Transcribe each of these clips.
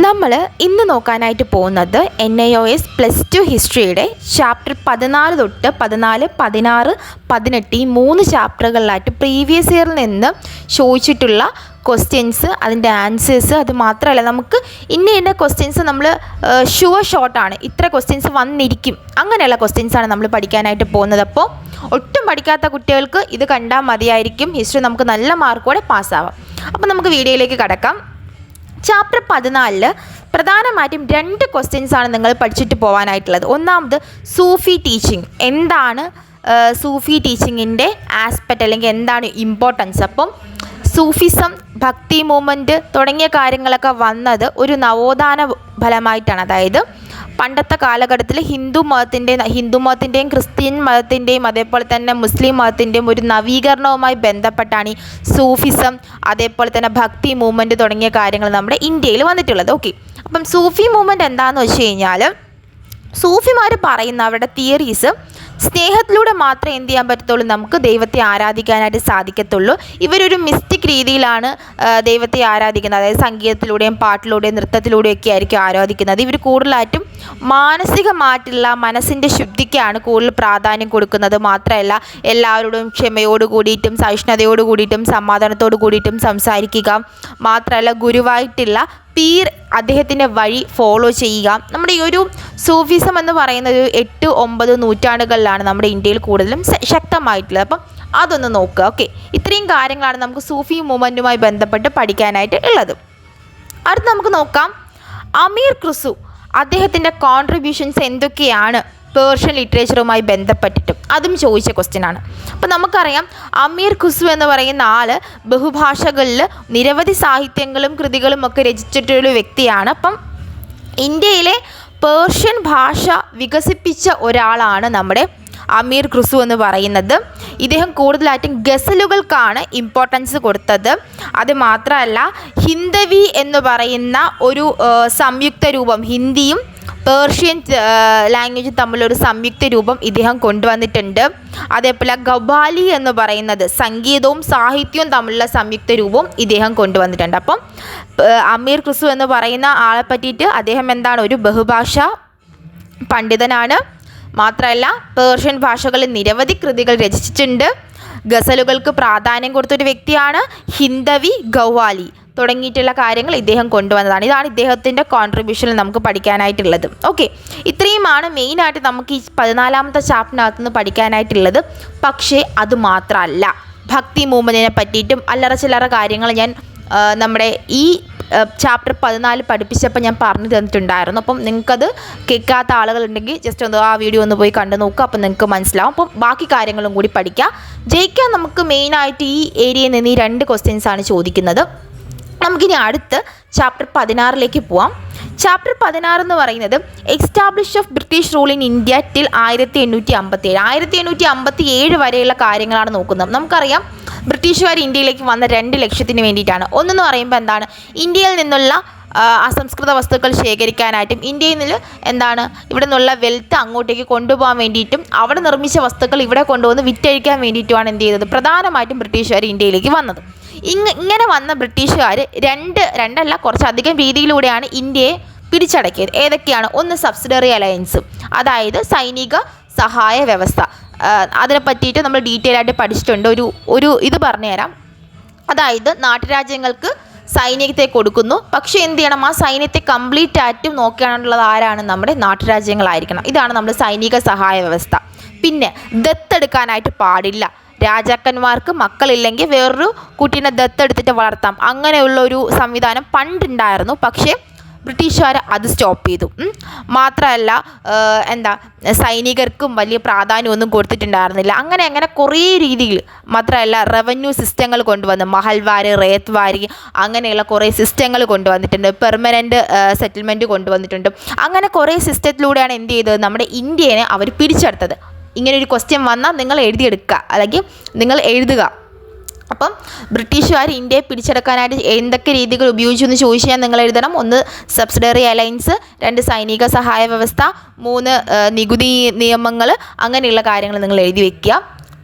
നമ്മൾ ഇന്ന് നോക്കാനായിട്ട് പോകുന്നത് NIOS +2 ഹിസ്റ്ററിയുടെ ചാപ്റ്റർ 14 തൊട്ട് 14, 16, 18 ഈ 3 ചാപ്റ്ററുകളിലായിട്ട് പ്രീവിയസ് ഇയറിൽ നിന്ന് ചോദിച്ചിട്ടുള്ള ക്വസ്റ്റ്യൻസ്, അതിൻ്റെ ആൻസേഴ്സ്. അത് മാത്രമല്ല, നമുക്ക് ഇന്ന ക്വസ്റ്റ്യൻസ് നമ്മൾ ഷുവർ ഷോർട്ടാണ്, ഇത്ര ക്വസ്റ്റ്യൻസ് വന്നിരിക്കും, അങ്ങനെയുള്ള ക്വസ്റ്റ്യൻസാണ് നമ്മൾ പഠിക്കാനായിട്ട് പോകുന്നത്. അപ്പോൾ ഒട്ടും പഠിക്കാത്ത കുട്ടികൾക്ക് ഇത് കണ്ടാൽ മതിയായിരിക്കും, ഹിസ്റ്ററി നമുക്ക് നല്ല മാർക്കോടെ പാസ്സാവാം. അപ്പോൾ നമുക്ക് വീഡിയോയിലേക്ക് കടക്കാം. ചാപ്റ്റർ 14 പ്രധാനമായിട്ടും 2 ക്വസ്റ്റ്യൻസാണ് നിങ്ങൾ പഠിച്ചിട്ട് പോകാനായിട്ടുള്ളത്. ഒന്നാമത് സൂഫി ടീച്ചിങ്, എന്താണ് സൂഫി ടീച്ചിങ്ങിൻ്റെ ആസ്പെക്റ്റ് അല്ലെങ്കിൽ എന്താണ് ഇമ്പോർട്ടൻസ്. അപ്പം സൂഫിസം, ഭക്തി മൂവ്മെൻറ്റ് തുടങ്ങിയ കാര്യങ്ങളൊക്കെ വന്നത് ഒരു നവോത്ഥാന ഫലമായിട്ടാണ്. അതായത് പണ്ടത്തെ കാലഘട്ടത്തിൽ ഹിന്ദു മതത്തിൻ്റെയും ക്രിസ്ത്യൻ മതത്തിൻ്റെയും അതേപോലെ തന്നെ മുസ്ലിം മതത്തിൻ്റെയും ഒരു നവീകരണവുമായി ബന്ധപ്പെട്ടാണ് ഈ സൂഫിസം, അതേപോലെ തന്നെ ഭക്തി മൂവ്മെൻറ്റ് തുടങ്ങിയ കാര്യങ്ങൾ നമ്മുടെ ഇന്ത്യയിൽ വന്നിട്ടുള്ളത്. ഓക്കെ, അപ്പം സൂഫി മൂവ്മെൻറ്റ് എന്താണെന്ന് വെച്ച് കഴിഞ്ഞാൽ, സൂഫിമാർ പറയുന്ന അവരുടെ തിയറീസ് സ്നേഹത്തിലൂടെ മാത്രമേ എന്ത് ചെയ്യാൻ പറ്റത്തുള്ളൂ, നമുക്ക് ദൈവത്തെ ആരാധിക്കാനായിട്ട് സാധിക്കത്തുള്ളൂ. ഇവരൊരു മിസ്റ്റിക് രീതിയിലാണ് ദൈവത്തെ ആരാധിക്കുന്നത്. അതായത് സംഗീതത്തിലൂടെയും പാട്ടിലൂടെയും നൃത്തത്തിലൂടെയൊക്കെ ആയിരിക്കും ആരാധിക്കുന്നത്. ഇവർ കൂടുതലായിട്ടും മാനസികമായിട്ടുള്ള മനസ്സിൻ്റെ ശുദ്ധിക്കാണ് കൂടുതൽ പ്രാധാന്യം കൊടുക്കുന്നത്. മാത്രമല്ല, എല്ലാവരോടും ക്ഷമയോട് കൂടിയിട്ടും സഹിഷ്ണുതയോട് കൂടിയിട്ടും സമാധാനത്തോട് കൂടിയിട്ടും സംസാരിക്കുക. മാത്രമല്ല, ഗുരുവായിട്ടുള്ള പീർ അദ്ദേഹത്തിൻ്റെ വഴി ഫോളോ ചെയ്യുക. നമ്മുടെ ഈ ഒരു സൂഫിസം എന്ന് പറയുന്നത് 8, 9 നൂറ്റാണ്ടുകളിലാണ് നമ്മുടെ ഇന്ത്യയിൽ കൂടുതലും ശക്തമായിട്ടുള്ളത്. അപ്പം അതൊന്ന് നോക്കുക. ഓക്കെ, ഇത്രയും കാര്യങ്ങളാണ് നമുക്ക് സൂഫി മൂവ്മെൻറ്റുമായി ബന്ധപ്പെട്ട് പഠിക്കാനായിട്ട് ഉള്ളത്. അടുത്ത് നമുക്ക് നോക്കാം അമീർ ഖുസ്രു, അദ്ദേഹത്തിൻ്റെ കോൺട്രിബ്യൂഷൻസ് എന്തൊക്കെയാണ് പേർഷ്യൻ ലിറ്ററേച്ചറുമായി ബന്ധപ്പെട്ടിട്ടും, അതും ചോദിച്ച ക്വസ്റ്റ്യനാണ്. അപ്പം നമുക്കറിയാം അമീർ ഖുസ്രു എന്ന് പറയുന്ന ആൾ ബഹുഭാഷകളിൽ നിരവധി സാഹിത്യങ്ങളും കൃതികളും ഒക്കെ രചിച്ചിട്ടൊരു വ്യക്തിയാണ്. അപ്പം ഇന്ത്യയിലെ പേർഷ്യൻ ഭാഷ വികസിപ്പിച്ച ഒരാളാണ് നമ്മുടെ അമീർ ഖുസ്രു എന്ന് പറയുന്നത്. ഇദ്ദേഹം കൂടുതലായിട്ടും ഗസലുകൾക്കാണ് ഇമ്പോർട്ടൻസ് കൊടുത്തത്. അത് മാത്രമല്ല, ഹിന്ദവി എന്ന് പറയുന്ന ഒരു സംയുക്ത രൂപം, ഹിന്ദിയും പേർഷ്യൻ ലാംഗ്വേജും തമ്മിലൊരു സംയുക്ത രൂപം ഇദ്ദേഹം കൊണ്ടുവന്നിട്ടുണ്ട്. അതേപോലെ ഖവാലി എന്ന് പറയുന്നത് സംഗീതവും സാഹിത്യവും തമ്മിലുള്ള സംയുക്ത രൂപവും ഇദ്ദേഹം കൊണ്ടുവന്നിട്ടുണ്ട്. അപ്പം അമീർ ഖുസ്രു എന്ന് പറയുന്ന ആളെ പറ്റിയിട്ട് അദ്ദേഹം എന്താണ്, ഒരു ബഹുഭാഷാ പണ്ഡിതനാണ്. മാത്രമല്ല, പേർഷ്യൻ ഭാഷകളിൽ നിരവധി കൃതികൾ രചിച്ചിട്ടുണ്ട്. ഗസലുകൾക്ക് പ്രാധാന്യം കൊടുത്തൊരു വ്യക്തിയാണ്. ഹിന്ദവി, ഖവാലി തുടങ്ങിയിട്ടുള്ള കാര്യങ്ങൾ ഇദ്ദേഹം കൊണ്ടുവന്നതാണ്. ഇതാണ് ഇദ്ദേഹത്തിൻ്റെ കോൺട്രിബ്യൂഷനിൽ നമുക്ക് പഠിക്കാനായിട്ടുള്ളത്. ഓക്കെ, ഇത്രയുമാണ് മെയിനായിട്ട് നമുക്ക് ഈ 14ാമത്തെ ചാപ്റ്ററിനകത്ത് നിന്ന് പഠിക്കാനായിട്ടുള്ളത്. പക്ഷേ അത് മാത്രമല്ല, ഭക്തി മൂവ്മെൻറ്റിനെ പറ്റിയിട്ടും അല്ലറ ചില്ലറ കാര്യങ്ങൾ ഞാൻ നമ്മുടെ ഈ ചാപ്റ്റർ 14 പഠിപ്പിച്ചപ്പോൾ ഞാൻ പറഞ്ഞു തന്നിട്ടുണ്ടായിരുന്നു. അപ്പം നിങ്ങൾക്കത് കേൾക്കാത്ത ആളുകളുണ്ടെങ്കിൽ ജസ്റ്റ് ഒന്ന് ആ വീഡിയോ ഒന്ന് പോയി കണ്ടു നോക്കുക. അപ്പം നിങ്ങൾക്ക് മനസ്സിലാവും. അപ്പം ബാക്കി കാര്യങ്ങളും കൂടി പഠിക്കുക. ജയിക്കാൻ നമുക്ക് മെയിനായിട്ട് ഈ ഏരിയയിൽ നിന്ന് ഈ 2 ക്വസ്റ്റ്യൻസാണ് ചോദിക്കുന്നത്. നമുക്കിനി അടുത്ത് ചാപ്റ്റർ 16ലേക്ക് പോവാം. ചാപ്റ്റർ 16 എന്ന് പറയുന്നത് establish of British rule in India till 1857. 1857 വരെയുള്ള കാര്യങ്ങളാണ് നോക്കുന്നത്. നമുക്കറിയാം ബ്രിട്ടീഷുകാർ ഇന്ത്യയിലേക്ക് വന്ന 2 ലക്ഷ്യത്തിന് വേണ്ടിയിട്ടാണ്. ഒന്നെന്ന് പറയുമ്പോൾ എന്താണ്, ഇന്ത്യയിൽ നിന്നുള്ള അസംസ്കൃത വസ്തുക്കൾ ശേഖരിക്കാനായിട്ടും ഇന്ത്യയിൽ നിന്ന് എന്താണ് ഇവിടെ നിന്നുള്ള വെൽത്ത് അങ്ങോട്ടേക്ക് കൊണ്ടുപോകാൻ വേണ്ടിയിട്ടും അവിടെ നിർമ്മിച്ച വസ്തുക്കൾ ഇവിടെ കൊണ്ടുവന്ന് വിറ്റഴിക്കാൻ വേണ്ടിയിട്ടുമാണ് എന്ത് ചെയ്തത്, പ്രധാനമായിട്ടും ബ്രിട്ടീഷുകാർ ഇന്ത്യയിലേക്ക് വന്നത്. ഇങ്ങനെ വന്ന ബ്രിട്ടീഷുകാർ രണ്ടല്ല കുറച്ചധികം രീതിയിലൂടെയാണ് ഇന്ത്യയെ പിടിച്ചടക്കിയത്. ഏതൊക്കെയാണ്? ഒന്ന് സബ്സിഡറി അലയൻസും, അതായത് സൈനിക സഹായ വ്യവസ്ഥ. അതിനെ പറ്റിയിട്ട് നമ്മൾ ഡീറ്റെയിൽ ആയിട്ട് പഠിച്ചിട്ടുണ്ട്. ഒരു ഇത് പറഞ്ഞുതരാം. അതായത് നാട്ടുരാജ്യങ്ങൾക്ക് സൈന്യത്തെ കൊടുക്കുന്നു, പക്ഷേ എന്ത് ചെയ്യണം, ആ സൈന്യത്തെ കംപ്ലീറ്റ് ആയിട്ടും നോക്കാനുള്ളത് ആരാണ്? നമ്മുടെ നാട്ടുരാജ്യങ്ങളായിരിക്കണം. ഇതാണ് നമ്മുടെ സൈനിക സഹായ വ്യവസ്ഥ. പിന്നെ ദത്തെടുക്കാനായിട്ട് പാടില്ല. രാജാക്കന്മാർക്ക് മക്കളില്ലെങ്കിൽ വേറൊരു കുട്ടീനെ ദത്തെടുത്തിട്ട് വളർത്താം. അങ്ങനെയുള്ള ഒരു സംവിധാനം പണ്ടുണ്ടായിരുന്നു. പക്ഷേ ബ്രിട്ടീഷുകാർ അത് സ്റ്റോപ്പ് ചെയ്തു. മാത്രമല്ല, സൈനികർക്കും വലിയ പ്രാധാന്യമൊന്നും കൊടുത്തിട്ടുണ്ടായിരുന്നില്ല. അങ്ങനെ കുറേ രീതിയിൽ. മാത്രമല്ല, റവന്യൂ സിസ്റ്റങ്ങൾ കൊണ്ടുവന്നു. മഹൽവാര്, റേത്ത്വാരി അങ്ങനെയുള്ള കുറേ സിസ്റ്റങ്ങൾ കൊണ്ടുവന്നിട്ടുണ്ട്. പെർമനൻറ്റ് സെറ്റിൽമെൻറ്റ് കൊണ്ടുവന്നിട്ടുണ്ട്. അങ്ങനെ കുറേ സിസ്റ്റത്തിലൂടെയാണ് എന്ത് ചെയ്തത്, നമ്മുടെ ഇന്ത്യയെ അവർ പിടിച്ചെടുത്തത്. ഇങ്ങനൊരു ക്വസ്റ്റ്യൻ വന്നാൽ നിങ്ങൾ എഴുതിയെടുക്കുക, അല്ലെങ്കിൽ നിങ്ങൾ എഴുതുക. അപ്പം ബ്രിട്ടീഷുകാർ ഇന്ത്യയെ പിടിച്ചെടുക്കാനായിട്ട് എന്തൊക്കെ രീതികൾ ഉപയോഗിച്ചു എന്ന് ചോദിച്ചു കഴിഞ്ഞാൽ നിങ്ങൾ എഴുതണം. 1 സബ്സിഡറി അലയൻസ്, 2 സൈനിക സഹായ വ്യവസ്ഥ, 3 നികുതി നിയമങ്ങൾ, അങ്ങനെയുള്ള കാര്യങ്ങൾ നിങ്ങൾ എഴുതി വയ്ക്കുക.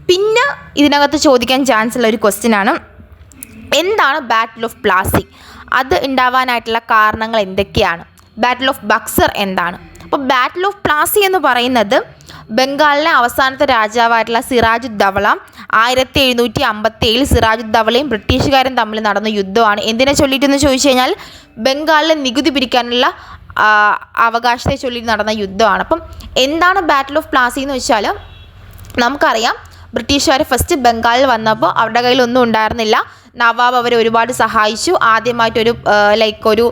പിന്നെ ഇതിനകത്ത് ചോദിക്കാൻ ചാൻസ് ഉള്ള ഒരു ക്വസ്റ്റ്യനാണ്, എന്താണ് ബാറ്റിൽ ഓഫ് പ്ലാസി? അത് ഉണ്ടാവാനായിട്ടുള്ള കാരണങ്ങൾ എന്തൊക്കെയാണ്? ബാറ്റിൽ ഓഫ് ബക്സർ എന്താണ്? അപ്പോൾ ബാറ്റിൽ ഓഫ് പ്ലാസി എന്ന് പറയുന്നത് ബംഗാളിലെ അവസാനത്തെ രാജാവായിട്ടുള്ള സിറാജുദ്ദൗള 1757 സിറാജുദ്ദൗളയും ബ്രിട്ടീഷുകാരും തമ്മിൽ നടന്ന യുദ്ധമാണ്. എന്തിനെ ചൊല്ലിയിട്ടെന്ന് ചോദിച്ചു കഴിഞ്ഞാൽ ബംഗാളിലെ നികുതി പിരിക്കാനുള്ള അവകാശത്തെ ചൊല്ലി നടന്ന യുദ്ധമാണ്. അപ്പം എന്താണ് ബാറ്റിൽ ഓഫ് പ്ലാസി എന്ന് വെച്ചാൽ നമുക്കറിയാം, ബ്രിട്ടീഷുകാർ ഫസ്റ്റ് ബംഗാളിൽ വന്നപ്പോൾ അവരുടെ കയ്യിലൊന്നും ഉണ്ടായിരുന്നില്ല. നവാബ് അവരെ ഒരുപാട് സഹായിച്ചു. ആദ്യമായിട്ടൊരു ഒരു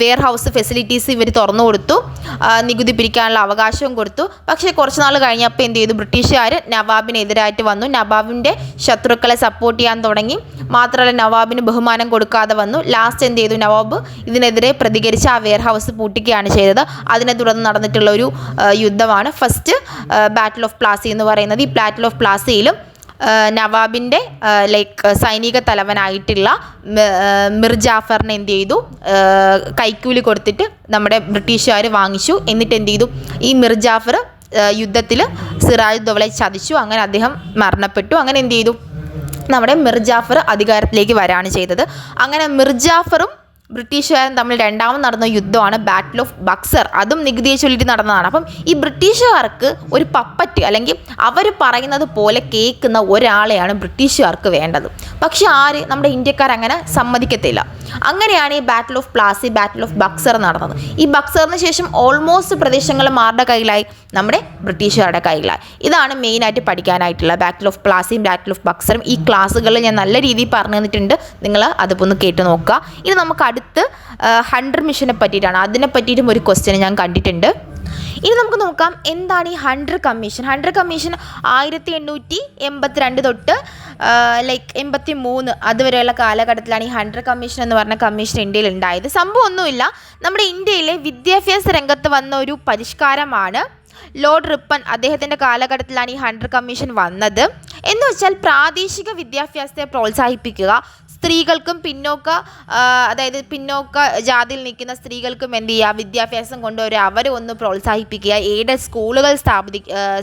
വെയർ ഹൗസ് ഫെസിലിറ്റീസ് ഇവർ തുറന്നു കൊടുത്തു, നികുതി പിരിക്കാനുള്ള അവകാശവും കൊടുത്തു. പക്ഷേ കുറച്ച് നാൾ കഴിഞ്ഞപ്പോൾ എന്ത് ചെയ്തു? ബ്രിട്ടീഷുകാർ നവാബിനെതിരായിട്ട് വന്നു, നവാബിൻ്റെ ശത്രുക്കളെ സപ്പോർട്ട് ചെയ്യാൻ തുടങ്ങി. മാത്രമല്ല നവാബിന് ബഹുമാനം കൊടുക്കാതെ വന്നു. ലാസ്റ്റ് എന്ത് ചെയ്തു? നവാബ് ഇതിനെതിരെ പ്രതികരിച്ച് ആ വെയർ ഹൗസ് പൂട്ടിക്കുകയാണ് ചെയ്തത്. അതിനെ തുടർന്ന് നടന്നിട്ടുള്ള ഒരു യുദ്ധമാണ് ഫസ്റ്റ് ബാറ്റിൽ ഓഫ് പ്ലാസി എന്ന് പറയുന്നത്. ഈ ബാറ്റിൽ ഓഫ് പ്ലാസിയിലും നവാബിൻ്റെ സൈനിക തലവനായിട്ടുള്ള മിർ ജാഫറിനെ എന്ത് ചെയ്തു? കൈക്കൂലി കൊടുത്തിട്ട് നമ്മുടെ ബ്രിട്ടീഷുകാർ വാങ്ങിച്ചു. എന്നിട്ട് എന്ത് ചെയ്തു? ഈ മിർ ജാഫർ യുദ്ധത്തിൽ സിറാജുദ്ദൗളയെ ചതിച്ചു. അങ്ങനെ അദ്ദേഹം മരണപ്പെട്ടു. അങ്ങനെ എന്ത് ചെയ്തു? നമ്മുടെ മിർ ജാഫർ അധികാരത്തിലേക്ക് വരാണ് ചെയ്തത്. അങ്ങനെ മിർ ജാഫറും ബ്രിട്ടീഷുകാരും തമ്മിൽ രണ്ടാമത് നടന്ന യുദ്ധമാണ് ബാറ്റിൽ ഓഫ് ബക്സർ. അതും നികുതിയെ ചൊല്ലിയിട്ട് നടന്നതാണ്. അപ്പം ഈ ബ്രിട്ടീഷുകാർക്ക് ഒരു പപ്പറ്റ്, അല്ലെങ്കിൽ അവർ പറയുന്നത് പോലെ കേൾക്കുന്ന ഒരാളെയാണ് ബ്രിട്ടീഷുകാർക്ക് വേണ്ടത്. പക്ഷെ ആര്? നമ്മുടെ ഇന്ത്യക്കാർ അങ്ങനെ സമ്മതിക്കത്തില്ല. അങ്ങനെയാണ് ഈ battle of Plassey, battle of Buxar നടന്നത്. ഈ ബക്സറിന് ശേഷം ഓൾമോസ്റ്റ് പ്രദേശങ്ങൾ ആരുടെ കയ്യിലായി? നമ്മുടെ ബ്രിട്ടീഷുകാരുടെ കയ്യിലായി. ഇതാണ് മെയിനായിട്ട് പഠിക്കാനായിട്ടുള്ള ബാറ്റിൽ ഓഫ് പ്ലാസിയും ബാറ്റിൽ ഓഫ് ബക്സറും. ഈ ക്ലാസ്സുകളിൽ ഞാൻ നല്ല രീതിയിൽ പറഞ്ഞു തന്നിട്ടുണ്ട്, നിങ്ങൾ അതിപ്പോൾ ഒന്ന് കേട്ട് നോക്കുക. ഇനി നമുക്ക് അടുത്ത് ഹണ്ടർ മിഷനെ പറ്റിയിട്ടാണ്. അതിനെ പറ്റിയിട്ടും ഒരു ക്വസ്റ്റ്യൻ ഞാൻ കണ്ടിട്ടുണ്ട്. ഇനി നമുക്ക് നോക്കാം എന്താണ് ഈ ഹണ്ടർ കമ്മീഷൻ. ഹണ്ടർ കമ്മീഷൻ 1882 തൊട്ട് 83 അതുവരെയുള്ള കാലഘട്ടത്തിലാണ് ഈ ഹണ്ടർ കമ്മീഷൻ എന്ന് പറഞ്ഞ കമ്മീഷൻ ഇന്ത്യയിൽ ഉണ്ടായത്. സംഭവം ഒന്നുമില്ല, നമ്മുടെ ഇന്ത്യയിലെ വിദ്യാഭ്യാസ രംഗത്ത് വന്ന ഒരു പരിഷ്കാരമാണ്. ലോർഡ് റിപ്പൺ അദ്ദേഹത്തിൻ്റെ കാലഘട്ടത്തിലാണ് ഈ ഹണ്ടർ കമ്മീഷൻ വന്നത്. എന്ന് വെച്ചാൽ പ്രാദേശിക വിദ്യാഭ്യാസത്തെ പ്രോത്സാഹിപ്പിക്കുക, സ്ത്രീകൾക്കും അതായത് പിന്നോക്ക ജാതിയിൽ നിൽക്കുന്ന സ്ത്രീകൾക്കും എന്ത് ചെയ്യുക? വിദ്യാഭ്യാസം കൊണ്ടുവരിക, അവരെ ഒന്ന് പ്രോത്സാഹിപ്പിക്കുക, എയ്ഡഡ് സ്കൂളുകൾ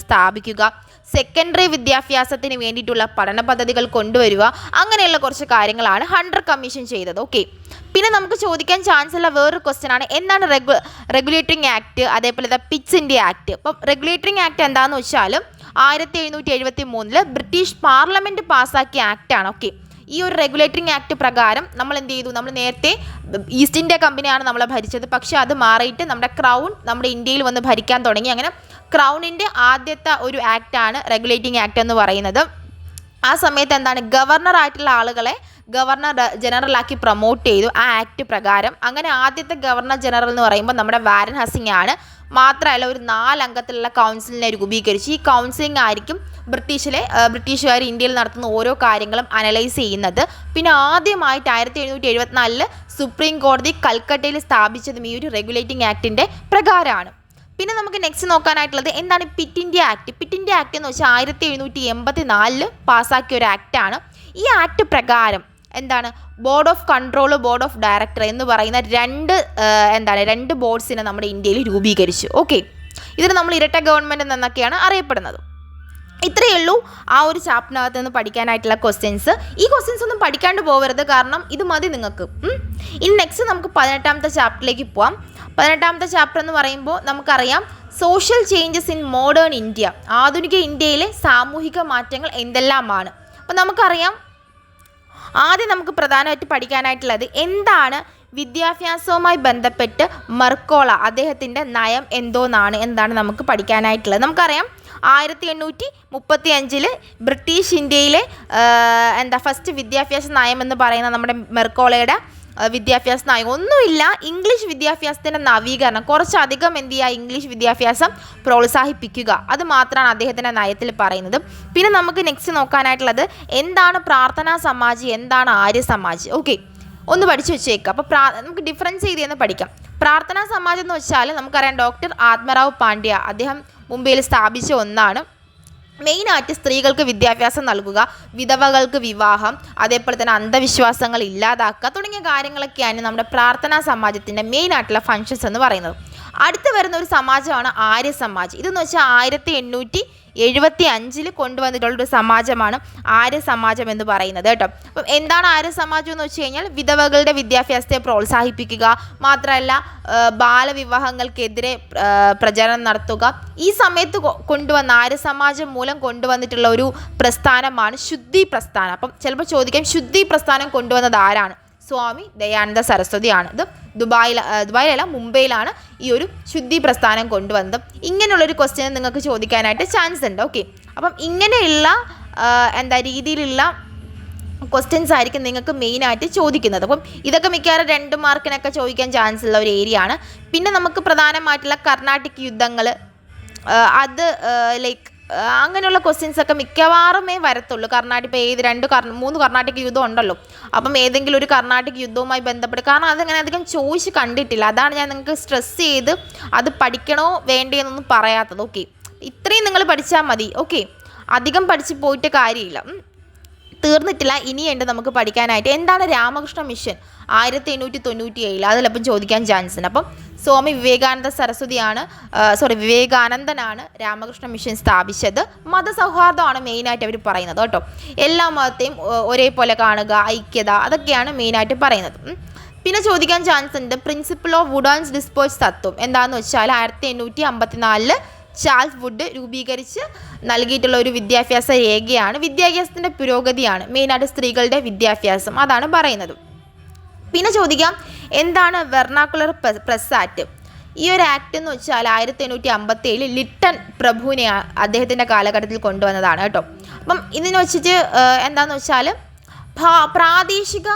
സ്ഥാപിക്കുക, സെക്കൻഡറി വിദ്യാഭ്യാസത്തിന് വേണ്ടിയിട്ടുള്ള പഠന പദ്ധതികൾ കൊണ്ടുവരിക. അങ്ങനെയുള്ള കുറച്ച് കാര്യങ്ങളാണ് ഹണ്ടർ കമ്മീഷൻ ചെയ്തത്. ഓക്കെ, പിന്നെ നമുക്ക് ചോദിക്കാൻ ചാൻസ് ഉള്ള വേറൊരു ക്വസ്റ്റ്യൻ ആണ് എന്താണ് റെഗുലേറ്ററിംഗ് ആക്ട്, അതേപോലെ പിറ്റ്സ് ഇന്ത്യ ആക്ട്. അപ്പം റെഗുലേറ്ററിംഗ് ആക്ട് എന്താണെന്ന് വെച്ചാൽ 1773 ബ്രിട്ടീഷ് പാർലമെൻറ്റ് പാസ്സാക്കിയ ആക്റ്റാണ്. ഓക്കെ, ഈ ഒരു റെഗുലേറ്ററിംഗ് ആക്ട് പ്രകാരം നമ്മൾ എന്ത് ചെയ്തു? നമ്മൾ നേരത്തെ ഈസ്റ്റ് ഇന്ത്യ കമ്പനിയാണ് നമ്മളെ ഭരിച്ചത്. പക്ഷേ അത് മാറിയിട്ട് നമ്മുടെ ക്രൗൺ നമ്മുടെ ഇന്ത്യയിൽ വന്ന് ഭരിക്കാൻ തുടങ്ങി. അങ്ങനെ ക്രൗണിൻ്റെ ആദ്യത്തെ ഒരു ആക്റ്റാണ് റെഗുലേറ്റിംഗ് ആക്ട് എന്ന് പറയുന്നത്. ആ സമയത്ത് എന്താണ്? ഗവർണറായിട്ടുള്ള ആളുകളെ ഗവർണർ ജനറലാക്കി പ്രൊമോട്ട് ചെയ്തു ആ ആക്ട് പ്രകാരം. അങ്ങനെ ആദ്യത്തെ ഗവർണർ ജനറൽ എന്ന് പറയുമ്പോൾ നമ്മുടെ വാരൻ ഹസിംഗ് ആണ്. മാത്രമല്ല ഒരു 4 അംഗത്തിലുള്ള കൗൺസിലിനെ രൂപീകരിച്ചു. ഈ കൗൺസിലിംഗ് ആയിരിക്കും ബ്രിട്ടീഷുകാർ ഇന്ത്യയിൽ നടത്തുന്ന ഓരോ കാര്യങ്ങളും അനലൈസ് ചെയ്യുന്നത്. പിന്നെ ആദ്യമായിട്ട് 1774 സുപ്രീം കോടതി കൽക്കട്ടയിൽ സ്ഥാപിച്ചതും ഈ ഒരു റെഗുലേറ്റിംഗ് ആക്ടിൻ്റെ പ്രകാരമാണ്. പിന്നെ നമുക്ക് നെക്സ്റ്റ് നോക്കാനായിട്ടുള്ളത് എന്താണ് Pitt India Act. Pitt India Act എന്ന് വെച്ചാൽ 1784 പാസ്സാക്കിയ ഒരു ആക്റ്റാണ്. ഈ ആക്ട് പ്രകാരം എന്താണ്? Board of control, board of director എന്ന് പറയുന്ന രണ്ട് ബോർഡ്സിനെ നമ്മുടെ ഇന്ത്യയിൽ രൂപീകരിച്ചു. ഓക്കെ, ഇതിന് നമ്മൾ ഇരട്ട ഗവൺമെൻറ് എന്നൊക്കെയാണ് അറിയപ്പെടുന്നത്. ഇത്രയേ ഉള്ളൂ ആ ഒരു ചാപ്റ്ററിനകത്ത് നിന്ന് പഠിക്കാനായിട്ടുള്ള ക്വസ്റ്റ്യൻസ്. ഈ ക്വസ്റ്റ്യൻസ് ഒന്നും പഠിക്കാണ്ട് പോകരുത്, കാരണം ഇത് മതി നിങ്ങൾക്ക്. ഇനി നെക്സ്റ്റ് നമുക്ക് 18ാമത്തെ ചാപ്റ്ററിലേക്ക് പോവാം. 18ാമത്തെ ചാപ്റ്റർ എന്ന് പറയുമ്പോൾ നമുക്കറിയാം social changes in modern India. ആധുനിക ഇന്ത്യയിലെ സാമൂഹിക മാറ്റങ്ങൾ എന്തെല്ലാമാണ്. അപ്പോൾ നമുക്കറിയാം ആദ്യം നമുക്ക് പ്രധാനമായിട്ട് പഠിക്കാനായിട്ടുള്ളത് എന്താണ് വിദ്യാഭ്യാസവുമായി ബന്ധപ്പെട്ട് മർക്കോള അദ്ദേഹത്തിൻ്റെ നയം എന്താണ് നമുക്ക് പഠിക്കാനായിട്ടുള്ളത്. നമുക്കറിയാം 1835 ബ്രിട്ടീഷ് ഇന്ത്യയിലെ ഫസ്റ്റ് വിദ്യാഭ്യാസ നയം എന്ന് പറയുന്ന നമ്മുടെ മെർക്കോളയുടെ വിദ്യാഭ്യാസ നയം ഒന്നുമില്ല, ഇംഗ്ലീഷ് വിദ്യാഭ്യാസത്തിൻ്റെ നവീകരണം, കുറച്ചധികം ഇംഗ്ലീഷ് വിദ്യാഭ്യാസം പ്രോത്സാഹിപ്പിക്കുക, അത് മാത്രമാണ് അദ്ദേഹത്തിൻ്റെ നയത്തിൽ പറയുന്നത്. പിന്നെ നമുക്ക് നെക്സ്റ്റ് നോക്കാനായിട്ടുള്ളത് എന്താണ് പ്രാർത്ഥനാ സമാജ്, എന്താണ് ആര്യ സമാജ്. ഓക്കെ, ഒന്ന് പഠിച്ചു വെച്ചേക്കുക. അപ്പോൾ നമുക്ക് ഡിഫറൻസ് ചെയ്തെന്ന് പഠിക്കാം. പ്രാർത്ഥനാ സമാജ് എന്ന് വെച്ചാൽ നമുക്കറിയാം ഡോക്ടർ ആത്മറാവ് പാണ്ഡ്യ അദ്ദേഹം മുംബൈയിൽ സ്ഥാപിച്ച ഒന്നാണ്. മെയിനായിട്ട് സ്ത്രീകൾക്ക് വിദ്യാഭ്യാസം നൽകുക, വിധവകൾക്ക് വിവാഹം, അതേപോലെ തന്നെ അന്ധവിശ്വാസങ്ങൾ ഇല്ലാതാക്കുക തുടങ്ങിയ കാര്യങ്ങളൊക്കെയാണ് നമ്മുടെ പ്രാർത്ഥനാ സമാജത്തിൻ്റെ മെയിനായിട്ടുള്ള ഫങ്ഷൻസ് എന്ന് പറയുന്നത്. അടുത്ത് വരുന്ന ഒരു സമാജമാണ് ആര്യ സമാജ്. ഇതെന്ന് വെച്ചാൽ 1975 കൊണ്ടുവന്നിട്ടുള്ളൊരു സമാജമാണ് ആര്യ സമാജം എന്ന് പറയുന്നത് കേട്ടോ. അപ്പം എന്താണ് ആര്യ സമാജം എന്ന് വെച്ച് കഴിഞ്ഞാൽ വിധവകളുടെ വിദ്യാഭ്യാസത്തെ പ്രോത്സാഹിപ്പിക്കുക, മാത്രമല്ല ബാലവിവാഹങ്ങൾക്കെതിരെ പ്രചരണം നടത്തുക. ഈ സമയത്ത് കൊണ്ടുവന്ന ആര്യ സമാജം മൂലം കൊണ്ടുവന്നിട്ടുള്ള ഒരു പ്രസ്ഥാനമാണ് ശുദ്ധി പ്രസ്ഥാനം. അപ്പം ചിലപ്പോൾ ചോദിക്കാം, ശുദ്ധി പ്രസ്ഥാനം കൊണ്ടുവന്നത് ആരാണ്? സ്വാമി ദയാനന്ദ സരസ്വതിയാണ്. ഇത് ദുബായിലല്ല, മുംബൈയിലാണ് ഈ ഒരു ശുദ്ധി പ്രസ്ഥാനം കൊണ്ടുവന്നത്. ഇങ്ങനെയുള്ളൊരു ക്വസ്റ്റ്യൻ നിങ്ങൾക്ക് ചോദിക്കാനായിട്ട് ചാൻസ് ഉണ്ട്. ഓക്കെ, അപ്പം ഇങ്ങനെയുള്ള രീതിയിലുള്ള ക്വസ്റ്റ്യൻസ് ആയിരിക്കും നിങ്ങൾക്ക് മെയിനായിട്ട് ചോദിക്കുന്നത്. അപ്പം ഇതൊക്കെ മിക്കവാറും 2 മാർക്കിനൊക്കെ ചോദിക്കാൻ ചാൻസ് ഉള്ള ഒരു ഏരിയ ആണ്. പിന്നെ നമുക്ക് പ്രധാനമായിട്ടുള്ള കർണാട്ടിക് യുദ്ധങ്ങൾ, അത് അങ്ങനെയുള്ള ക്വസ്റ്റ്യൻസൊക്കെ മിക്കവാറുമേ വരത്തുള്ളൂ. ഇപ്പോൾ 3 കർണാട്ടിക് യുദ്ധം ഉണ്ടല്ലോ, അപ്പം ഏതെങ്കിലും ഒരു കർണാട്ടിക് യുദ്ധവുമായി ബന്ധപ്പെട്ട്, കാരണം അതങ്ങനെ അധികം ചോദിച്ച് കണ്ടിട്ടില്ല. അതാണ് ഞാൻ നിങ്ങൾക്ക് സ്ട്രെസ് ചെയ്ത് അത് പഠിക്കണോ വേണ്ടതെന്നൊന്നും പറയാത്തത്. ഓക്കെ, ഇത്രയും നിങ്ങൾ പഠിച്ചാൽ മതി. ഓക്കെ, അധികം പഠിച്ച് പോയിട്ട് കാര്യമില്ല. തീർന്നിട്ടില്ല, ഇനിയുണ്ട് നമുക്ക് പഠിക്കാനായിട്ട്. എന്താണ് രാമകൃഷ്ണ മിഷൻ 1897? അതിലപ്പം ചോദിക്കാൻ ചാൻസ് ഉണ്ട്. അപ്പം സ്വാമി വിവേകാനന്ദനാണ് രാമകൃഷ്ണ മിഷൻ സ്ഥാപിച്ചത്. മതസൗഹാർദ്ദമാണ് മെയിനായിട്ട് അവർ പറയുന്നത് കേട്ടോ. എല്ലാ മതത്തെയും ഒരേപോലെ കാണുക, ഐക്യത, അതൊക്കെയാണ് മെയിനായിട്ട് പറയുന്നത്. പിന്നെ ചോദിക്കാൻ ചാൻസ് ഉണ്ട് principle of wood and dispose തത്വം എന്താണെന്ന് വെച്ചാൽ 1854 ചാൾസ് വുഡ് രൂപീകരിച്ച് നൽകിയിട്ടുള്ള ഒരു വിദ്യാഭ്യാസ രേഖയാണ്. വിദ്യാഭ്യാസത്തിൻ്റെ പുരോഗതിയാണ് മെയിനായിട്ട് സ്ത്രീകളുടെ വിദ്യാഭ്യാസം, അതാണ് പറയുന്നത്. പിന്നെ ചോദിക്കാം, എന്താണ് വെർണാക്കുലർ പ്രസ് ആക്ട്? ഈ ഒരു ആക്ട് എന്ന് വെച്ചാൽ 1857 ലിട്ടൺ പ്രഭുവിനെ അദ്ദേഹത്തിൻ്റെ കാലഘട്ടത്തിൽ കൊണ്ടുവന്നതാണ് കേട്ടോ. അപ്പം ഇതിന് വെച്ചിട്ട് എന്താണെന്ന് വെച്ചാൽ പ്രാദേശിക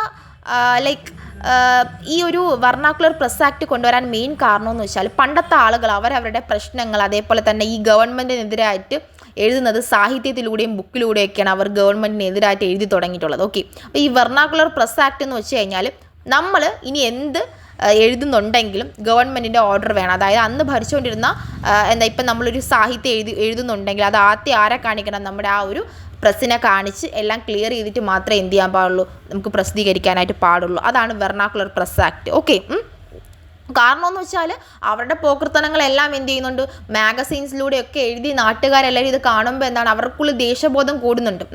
ഈ ഒരു വെർണാക്കുലർ പ്രസ് ആക്ട് കൊണ്ടുവരാൻ മെയിൻ കാരണമെന്ന് വെച്ചാൽ പണ്ടത്തെ ആളുകൾ അവരവരുടെ പ്രശ്നങ്ങൾ, അതേപോലെ തന്നെ ഈ ഗവൺമെൻറ്റിനെതിരായിട്ട് എഴുതുന്നത് സാഹിത്യത്തിലൂടെയും ബുക്കിലൂടെയൊക്കെയാണ് അവർ ഗവൺമെൻറ്റിനെതിരായിട്ട് എഴുതി തുടങ്ങിയിട്ടുള്ളത്. ഓക്കെ, അപ്പോൾ ഈ വെർണാക്കുലർ പ്രസ് ആക്ട് എന്ന് വെച്ച് കഴിഞ്ഞാൽ നമ്മൾ ഇനി എന്ത് എഴുതുന്നുണ്ടെങ്കിലും ഗവൺമെൻറ്റിൻ്റെ ഓർഡർ വേണം. അതായത് അന്ന് ഭരിച്ചുകൊണ്ടിരുന്ന ഇപ്പം നമ്മളൊരു സാഹിത്യം എഴുതുന്നുണ്ടെങ്കിൽ അത് ആദ്യം ആരെ കാണിക്കണം? നമ്മുടെ ആ ഒരു പ്രസ്സിനെ കാണിച്ച് എല്ലാം ക്ലിയർ ചെയ്തിട്ട് മാത്രമേ എന്ത് ചെയ്യാൻ പാടുള്ളൂ, നമുക്ക് പ്രസിദ്ധീകരിക്കാനായിട്ട് പാടുള്ളൂ. അതാണ് വെർണാക്കുലർ പ്രസ് ആക്ട്. ഓക്കെ, കാരണം എന്ന് വെച്ചാൽ അവരുടെ പോക്കൃത്തനങ്ങളെല്ലാം എന്ത് ചെയ്യുന്നുണ്ട്, മാഗസീൻസിലൂടെയൊക്കെ എഴുതി നാട്ടുകാരെല്ലാവരും ഇത് കാണുമ്പോൾ എന്താണ് അവർക്കുള്ള ദേശബോധം കൂടുന്നുണ്ട്.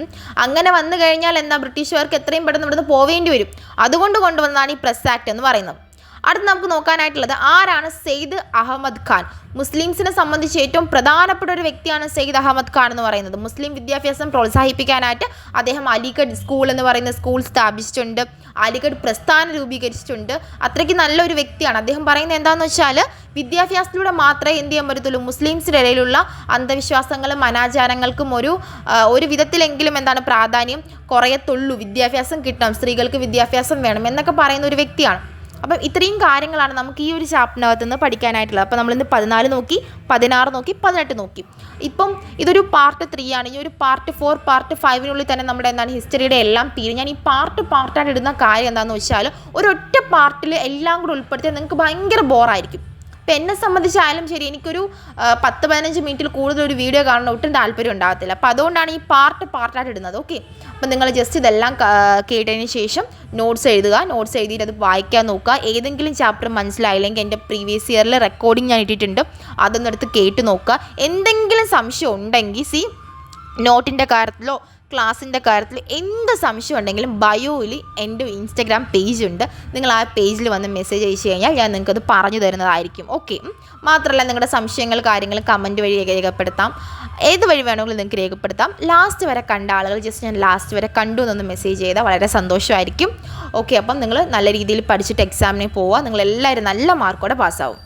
അങ്ങനെ വന്നു കഴിഞ്ഞാൽ എന്താ, ബ്രിട്ടീഷുകാർക്ക് എത്രയും പെട്ടെന്ന് ഇവിടുന്ന് പോവേണ്ടി വരും. അതുകൊണ്ട് കൊണ്ടുവന്നതാണ് ഈ പ്രസ് ആക്ട് എന്ന് പറയുന്നത്. അടുത്ത് നമുക്ക് നോക്കാനായിട്ടുള്ളത് ആരാണ് സെയ്ദ് അഹമ്മദ് ഖാൻ. മുസ്ലിംസിനെ സംബന്ധിച്ച് ഏറ്റവും പ്രധാനപ്പെട്ട ഒരു വ്യക്തിയാണ് സെയ്ദ് അഹമ്മദ് ഖാൻ എന്ന് പറയുന്നത്. മുസ്ലിം വിദ്യാഭ്യാസം പ്രോത്സാഹിപ്പിക്കാനായിട്ട് അദ്ദേഹം അലിഗഡ് സ്കൂൾ എന്ന് പറയുന്ന സ്കൂൾ സ്ഥാപിച്ചിട്ടുണ്ട്, അലിഗഡ് പ്രസ്ഥാനം രൂപീകരിച്ചിട്ടുണ്ട്. അത്രയ്ക്ക് നല്ലൊരു വ്യക്തിയാണ്. അദ്ദേഹം പറയുന്നത് എന്താണെന്ന് വെച്ചാൽ വിദ്യാഭ്യാസത്തിലൂടെ മാത്രമേ എന്ത് ചെയ്യാൻ പറ്റത്തുള്ളൂ, മുസ്ലിംസിൻ്റെ ഇടയിലുള്ള അന്ധവിശ്വാസങ്ങളും അനാചാരങ്ങൾക്കും ഒരു വിധത്തിലെങ്കിലും എന്താണ് പ്രാധാന്യം കുറയത്തുള്ളൂ. വിദ്യാഭ്യാസം കിട്ടണം, സ്ത്രീകൾക്ക് വിദ്യാഭ്യാസം വേണം എന്നൊക്കെ പറയുന്ന ഒരു വ്യക്തിയാണ്. അപ്പം ഇത്രയും കാര്യങ്ങളാണ് നമുക്ക് ഈ ഒരു ചാപ്റ്ററിനകത്ത് നിന്ന് പഠിക്കാനായിട്ടുള്ളത്. അപ്പോൾ നമ്മളിന്ന് 14 നോക്കി, 16 നോക്കി, 18 നോക്കി. ഇപ്പം ഇതൊരു പാർട്ട് 3 ആണ്. ഈ ഒരു പാർട്ട് 4, പാർട്ട് 5 തന്നെ നമ്മുടെ ഹിസ്റ്ററിയുടെ എല്ലാം തീരും. ഞാൻ ഈ പാർട്ടായിട്ട് ഇടുന്ന കാര്യം എന്താണെന്ന് വെച്ചാൽ ഒരൊറ്റ പാർട്ടിൽ എല്ലാം കൂടെ ഉൾപ്പെടുത്തിയാൽ നിങ്ങൾക്ക് ഭയങ്കര ബോറായിരിക്കും. ഇപ്പം എന്നെ സംബന്ധിച്ചായാലും ശരി, എനിക്കൊരു 10-15 മിനിറ്റിൽ കൂടുതൽ ഒരു വീഡിയോ കാണാൻ ഒട്ടും താല്പര്യം ഉണ്ടാകത്തില്ല. അപ്പോൾ അതുകൊണ്ടാണ് ഈ പാർട്ടായിട്ട് ഇടുന്നത്. ഓക്കെ, അപ്പം നിങ്ങൾ ജസ്റ്റ് ഇതെല്ലാം കേട്ടതിന് ശേഷം നോട്ട്സ് എഴുതുക. നോട്ട്സ് എഴുതിയിട്ട് അത് വായിക്കാൻ നോക്കുക. ഏതെങ്കിലും ചാപ്റ്റർ മനസ്സിലായില്ലെങ്കിൽ എൻ്റെ പ്രീവിയസ് ഇയറിൽ റെക്കോർഡിംഗ് ഞാൻ ഇട്ടിട്ടുണ്ട്, അതൊന്നും എടുത്ത് കേട്ട് നോക്കുക. എന്തെങ്കിലും സംശയം ഉണ്ടെങ്കിൽ നോട്ടിൻ്റെ കാര്യത്തിലോ ക്ലാസ്സിൻ്റെ കാര്യത്തിൽ എന്ത് സംശയം ഉണ്ടെങ്കിലും ബയോയിൽ എൻ്റെ ഇൻസ്റ്റാഗ്രാം പേജുണ്ട്. നിങ്ങൾ ആ പേജിൽ വന്ന് മെസ്സേജ് അയച്ചു കഴിഞ്ഞാൽ ഞാൻ നിങ്ങൾക്കത് പറഞ്ഞു തരുന്നതായിരിക്കും. ഓക്കെ, മാത്രമല്ല നിങ്ങളുടെ സംശയങ്ങൾ കാര്യങ്ങൾ കമൻറ്റ് വഴി രേഖപ്പെടുത്താം, ഏത് വഴി വേണമെങ്കിലും നിങ്ങൾക്ക് രേഖപ്പെടുത്താം. ലാസ്റ്റ് വരെ കണ്ട ആളുകൾ ജസ്റ്റ് ഞാൻ ലാസ്റ്റ് വരെ കണ്ടു എന്നൊന്ന് മെസ്സേജ് ചെയ്താൽ വളരെ സന്തോഷമായിരിക്കും. ഓക്കെ, അപ്പം നിങ്ങൾ നല്ല രീതിയിൽ പഠിച്ചിട്ട് എക്സാമിന് പോവുക. നിങ്ങളെല്ലാവരും നല്ല മാർക്കോടെ പാസ്സാവും.